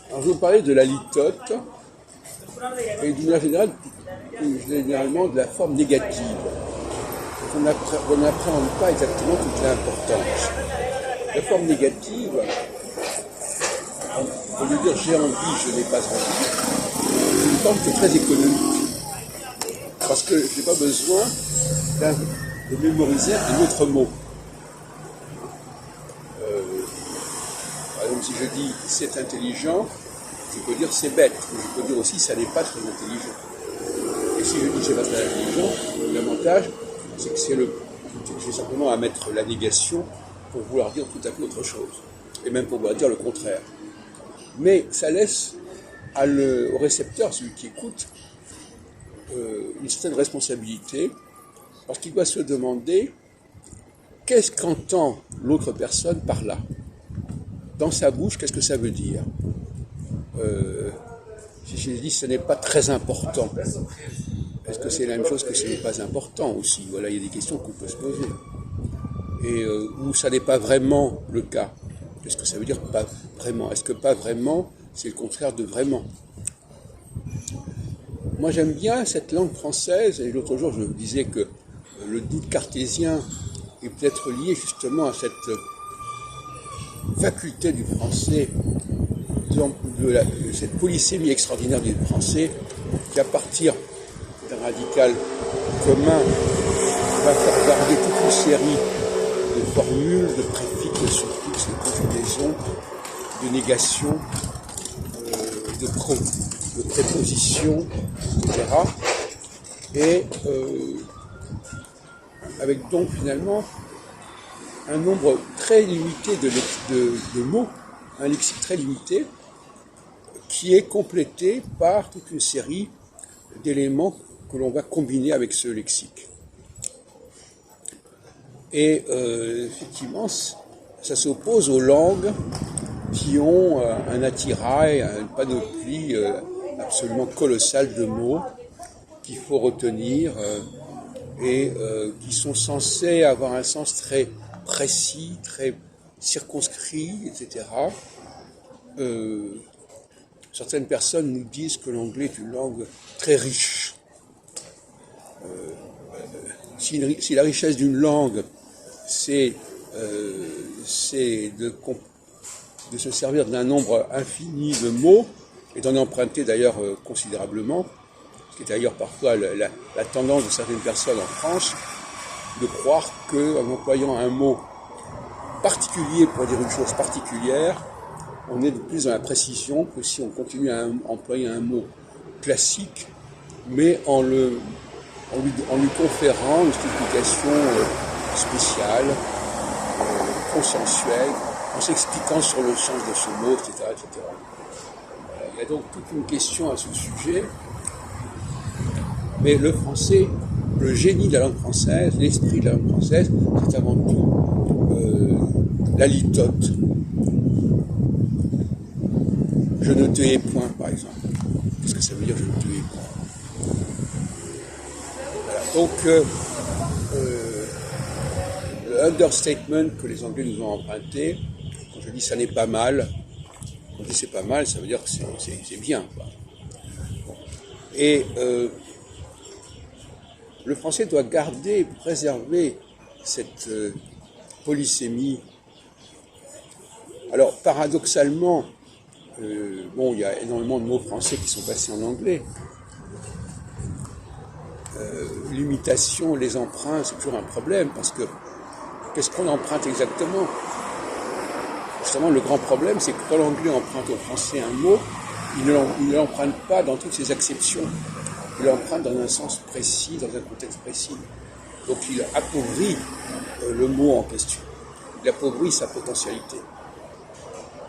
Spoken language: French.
Alors, je vais vous parler de la litote et d'une manière générale, généralement de la forme négative. On n'appréhende pas exactement toute l'importance. La forme négative, au lieu de dire j'ai envie, je n'ai pas envie, c'est une forme qui est très économique. Parce que je n'ai pas besoin de mémoriser un autre mot. Par exemple, si je dis c'est intelligent, je peux dire c'est bête, mais je peux dire aussi ça n'est pas très intelligent. Et si je dis c'est pas très intelligent, l'avantage, c'est que j'ai simplement à mettre la négation pour vouloir dire tout à fait autre chose. Et même pour vouloir dire le contraire. Mais ça laisse au récepteur, celui qui écoute, une certaine responsabilité, parce qu'il doit se demander qu'est-ce qu'entend l'autre personne par là. Dans sa bouche, qu'est-ce que ça veut dire? Si je dis ce n'est pas très important, est-ce que c'est la même chose que ce n'est pas important aussi? Voilà, il y a des questions qu'on peut se poser. Et où ça n'est pas vraiment le cas. Qu'est-ce que ça veut dire pas vraiment? Est-ce que pas vraiment, c'est le contraire de vraiment? Moi j'aime bien cette langue française, et l'autre jour je vous disais que le doute cartésien est peut-être lié justement à cette faculté du français, cette polysémie extraordinaire du français, qui à partir d'un radical commun va faire garder toute une série de formules, de préfixes, de suffixes, de conjugaisons, de négations, de prépositions, etc. Et avec donc finalement un nombre très limité de mots, un lexique très limité, qui est complété par toute une série d'éléments que l'on va combiner avec ce lexique. Et effectivement, ça s'oppose aux langues qui ont un attirail, une panoplie absolument colossale de mots qu'il faut retenir et qui sont censés avoir un sens très précis, très circonscrit, etc. Certaines personnes nous disent que l'anglais est une langue très riche. Si la richesse d'une langue, c'est de se servir d'un nombre infini de mots, et d'en emprunter d'ailleurs considérablement, ce qui est d'ailleurs parfois la tendance de certaines personnes en France, de croire qu'en employant un mot particulier pour dire une chose particulière, on est de plus dans la précision que si on continue à employer un mot classique, mais en lui conférant une signification spéciale, consensuelle, en s'expliquant sur le sens de ce mot, etc., etc. Voilà. Il y a donc toute une question à ce sujet, mais le français, le génie de la langue française, l'esprit de la langue française, c'est avant tout la litote. Je ne te hais point, par exemple. Qu'est-ce que ça veut dire, je ne te hais point? Voilà. Donc, le understatement que les Anglais nous ont emprunté, quand je dis ça n'est pas mal, quand je dis c'est pas mal, ça veut dire que c'est bien, quoi. Bon. Et le français doit garder, préserver cette polysémie. Alors, paradoxalement, il y a énormément de mots français qui sont passés en anglais. L'imitation, les emprunts, c'est toujours un problème, parce que qu'est-ce qu'on emprunte exactement? Justement, le grand problème, c'est que quand l'anglais emprunte au français un mot, il ne l'emprunte pas dans toutes ses acceptions. Il l'emprunte dans un sens précis, dans un contexte précis. Donc il appauvrit le mot en question. Il appauvrit sa potentialité.